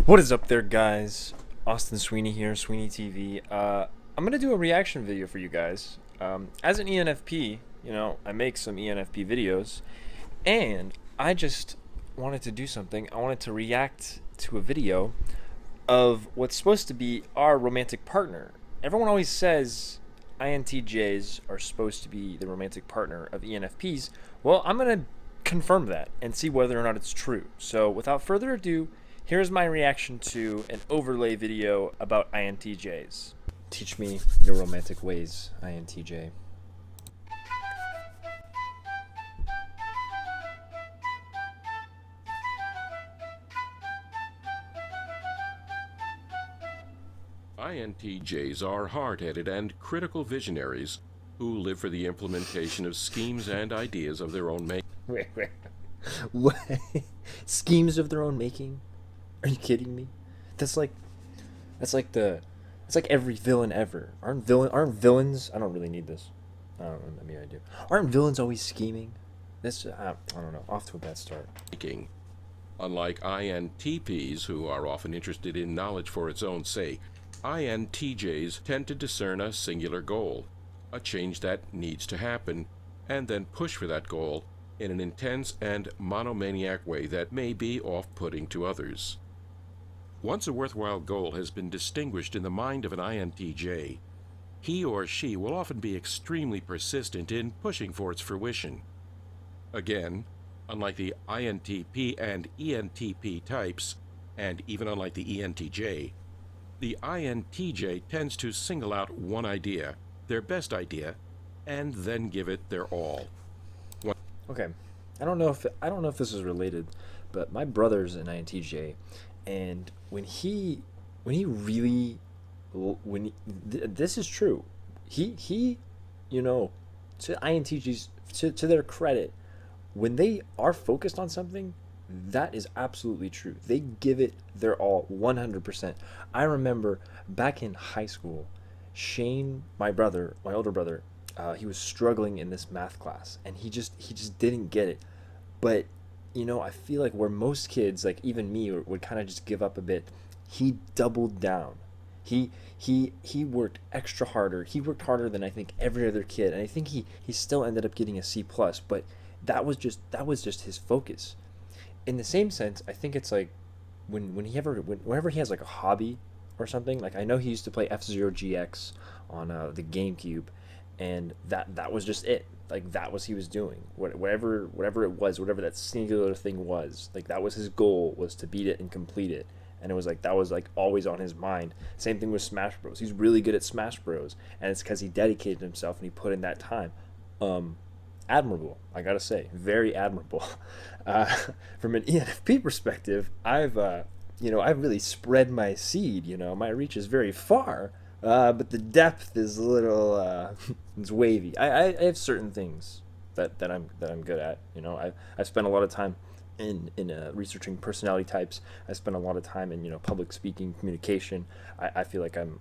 What is up there, guys? Austin Sweeney here, Sweeneytv. I'm gonna do a reaction video for you guys. As an ENFP, I make some ENFP videos, and I just wanted to do something. I wanted to react to a video of what's supposed to be our romantic partner. Everyone always says INTJs are supposed to be the romantic partner of ENFPs. Well, I'm gonna confirm that and see whether or not it's true. So, without further ado, here's my reaction to an overlay video about INTJs. Teach me your romantic ways, INTJ. INTJs are hard-headed and critical visionaries who live for the implementation of schemes and ideas of their own making. Wait. What? Schemes of their own making? Are you kidding me? That's like every villain ever. Aren't villains? I don't really need this. I don't know. Maybe I do. Aren't villains always scheming? I don't know. Off to a bad start. Unlike INTPs, who are often interested in knowledge for its own sake, INTJs tend to discern a singular goal, a change that needs to happen, and then push for that goal in an intense and monomaniac way that may be off-putting to others. Once a worthwhile goal has been distinguished in the mind of an INTJ, he or she will often be extremely persistent in pushing for its fruition. Again, unlike the INTP and ENTP types, and even unlike the ENTJ, the INTJ tends to single out one idea, their best idea, and then give it their all. Okay, I don't know if this is related, but my brother's an INTJ, and this is true. He to INTJs, to their credit, when they are focused on something, that is absolutely true. They give it their all, 100%. I remember back in high school, Shane, my older brother, he was struggling in this math class, and he just didn't get it. But I feel like where most kids, like even me, would kind of just give up a bit, he doubled down. He worked extra harder. He worked harder than I think every other kid, and I think he still ended up getting a C+. But that was just his focus. In the same sense, I think it's like whenever he has like a hobby or something. Like I know he used to play F-Zero GX on the GameCube, and that was just it. Like that was he was doing. Whatever it was, whatever that singular thing was, like that was his goal, was to beat it and complete it. And it was like that was like always on his mind. Same thing with Smash Bros. He's really good at Smash Bros, and it's because he dedicated himself and he put in that time. Admirable, I gotta say, very admirable. From an ENFP perspective, I've really spread my seed. My reach is very far, but the depth is a little it's wavy. I have certain things that I'm good at. I've spent a lot of time in researching personality types. I spent a lot of time in public speaking, communication. I feel like I'm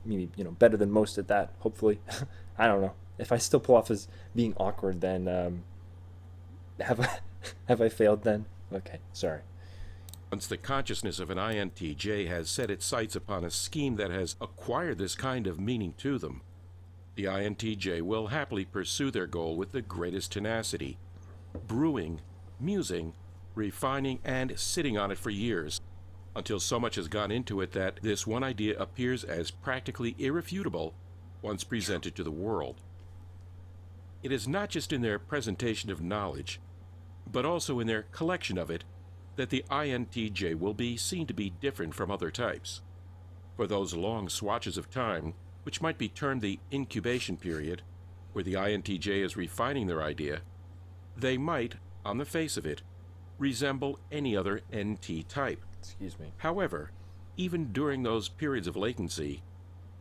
maybe better than most at that. Hopefully, I don't know. If I still pull off as being awkward, then have I failed then? Okay, sorry. Once the consciousness of an INTJ has set its sights upon a scheme that has acquired this kind of meaning to them, the INTJ will happily pursue their goal with the greatest tenacity, brewing, musing, refining, and sitting on it for years, until so much has gone into it that this one idea appears as practically irrefutable once presented to the world. It is not just in their presentation of knowledge, but also in their collection of it, that the INTJ will be seen to be different from other types. For those long swatches of time, which might be termed the incubation period, where the INTJ is refining their idea, they might, on the face of it, resemble any other NT type. Excuse me. However, even during those periods of latency,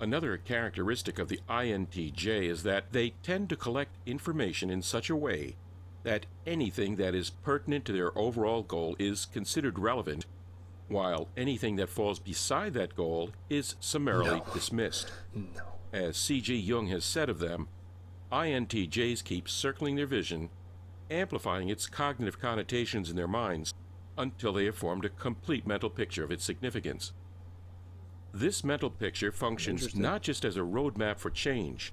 another characteristic of the INTJ is that they tend to collect information in such a way that anything that is pertinent to their overall goal is considered relevant, while anything that falls beside that goal is summarily dismissed. No. As C.G. Jung has said of them, INTJs keep circling their vision, amplifying its cognitive connotations in their minds until they have formed a complete mental picture of its significance. This mental picture functions not just as a roadmap for change,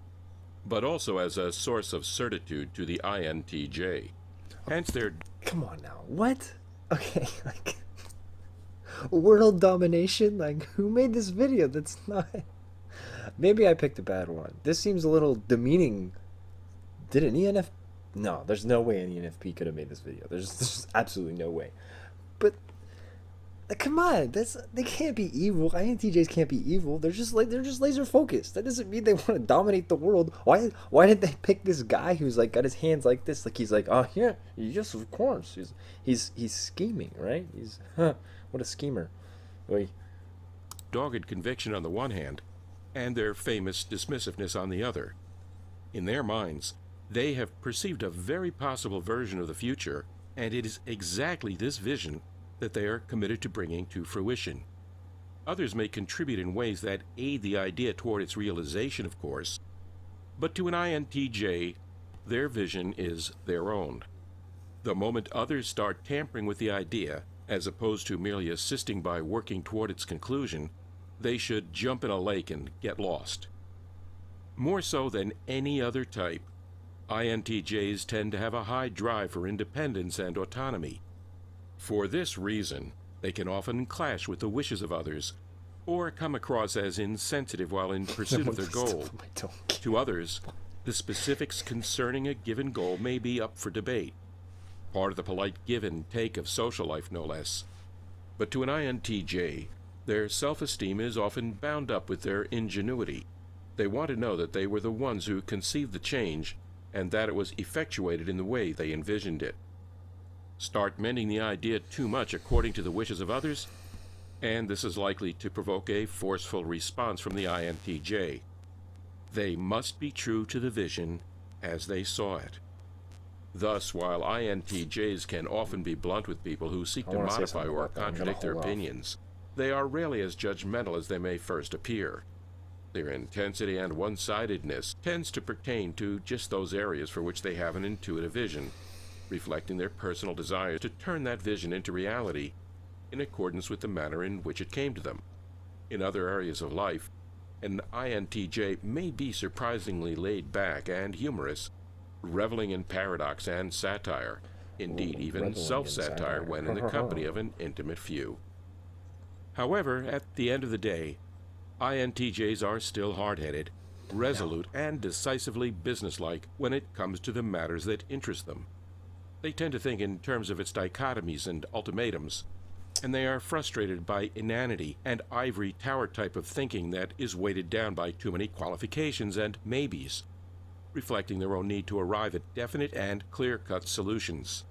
but also as a source of certitude to the INTJ. Hence their... Come on now. What? Okay, like... World domination? Like, who made this video? That's not... Maybe I picked a bad one. This seems a little demeaning. Did an ENFP... No, there's no way an ENFP could have made this video. There's absolutely no way. But... Like, come on, they can't be evil. INTJs can't be evil. They're just laser focused. That doesn't mean they want to dominate the world. Why did they pick this guy who's like got his hands like this? Like he's like, oh yeah, yes of course. He's scheming, right? What a schemer. Wait. Dogged conviction on the one hand, and their famous dismissiveness on the other. In their minds, they have perceived a very possible version of the future, and it is exactly this vision that they are committed to bringing to fruition. Others may contribute in ways that aid the idea toward its realization, of course, but to an INTJ, their vision is their own. The moment others start tampering with the idea, as opposed to merely assisting by working toward its conclusion, they should jump in a lake and get lost. More so than any other type, INTJs tend to have a high drive for independence and autonomy. For this reason, they can often clash with the wishes of others, or come across as insensitive while in pursuit of their goal. To others, the specifics concerning a given goal may be up for debate, part of the polite give and take of social life no less. But to an INTJ, their self-esteem is often bound up with their ingenuity. They want to know that they were the ones who conceived the change, and that it was effectuated in the way they envisioned it. Start mending the idea too much according to the wishes of others, and this is likely to provoke a forceful response from the INTJ. They must be true to the vision as they saw it. Thus, while INTJs can often be blunt with people who seek to modify or contradict their opinions, they are rarely as judgmental as they may first appear. Their intensity and one-sidedness tends to pertain to just those areas for which they have an intuitive vision, reflecting their personal desire to turn that vision into reality in accordance with the manner in which it came to them. In other areas of life, an INTJ may be surprisingly laid back and humorous, reveling in paradox and satire, indeed even self-satire when in the company of an intimate few. However, at the end of the day, INTJs are still hard-headed, resolute, and decisively businesslike when it comes to the matters that interest them. They tend to think in terms of its dichotomies and ultimatums, and they are frustrated by inanity and ivory tower type of thinking that is weighted down by too many qualifications and maybes, reflecting their own need to arrive at definite and clear-cut solutions.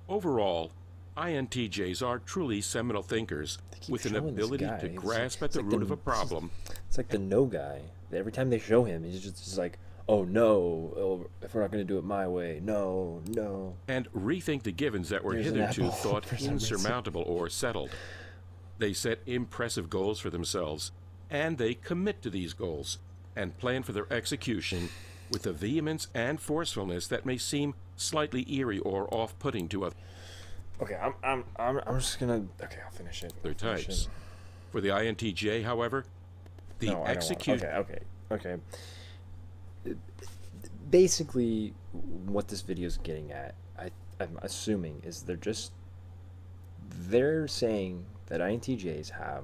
Overall, INTJs are truly seminal thinkers with an ability to grasp at the root of a problem. It's like the no guy. Every time they show him, he's just like, oh no, if we're not going to do it my way, no. And rethink the givens that were hitherto thought insurmountable or settled. They set impressive goals for themselves, and they commit to these goals, and plan for their execution with a vehemence and forcefulness that may seem slightly eerie or off-putting to others. Okay, I'm just gonna... Okay, I'll finish it. Their types. For the INTJ, however, the execution... Okay. Basically, what this video is getting at, I'm assuming, is they're saying that INTJs have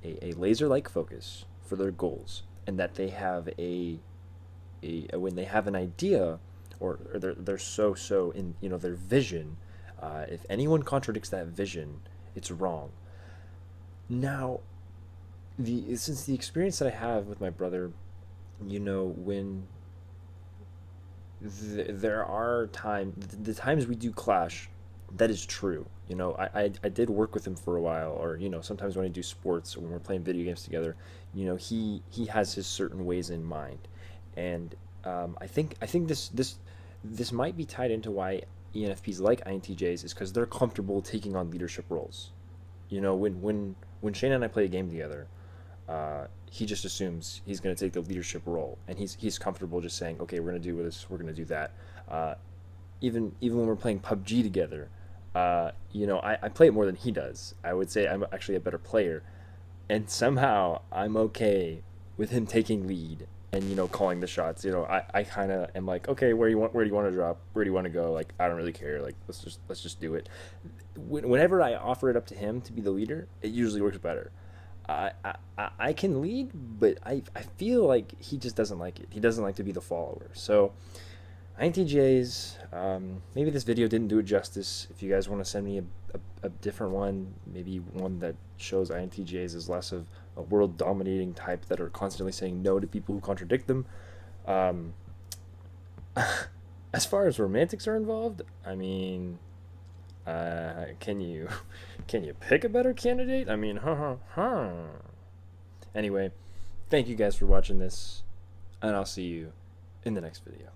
a laser-like focus for their goals, and that they have when they have an idea, or they're so in their vision. If anyone contradicts that vision, it's wrong. Now, since the experience that I have with my brother, when there are the times we do clash, that is true. I did work with him for a while, or sometimes when I do sports or when we're playing video games together, he has his certain ways in mind, and I think this might be tied into why ENFPs like INTJs is because they're comfortable taking on leadership roles. When Shane and I play a game together, he just assumes he's going to take the leadership role, and he's comfortable just saying, okay, we're going to do this, we're going to do that. Even when we're playing PUBG together, I play it more than he does. I would say I'm actually a better player, and somehow I'm okay with him taking lead and calling the shots. I kind of am like, okay, where do you want to drop, where do you want to go, like I don't really care, like let's just do it. Whenever I offer it up to him to be the leader, it usually works better. I can lead, but I feel like he just doesn't like it. He doesn't like to be the follower. So INTJs, maybe this video didn't do it justice. If you guys want to send me a different one, maybe one that shows INTJs as less of a world dominating type that are constantly saying no to people who contradict them. As far as romantics are involved, I mean, can you pick a better candidate? I mean, Anyway, thank you guys for watching this, and I'll see you in the next video.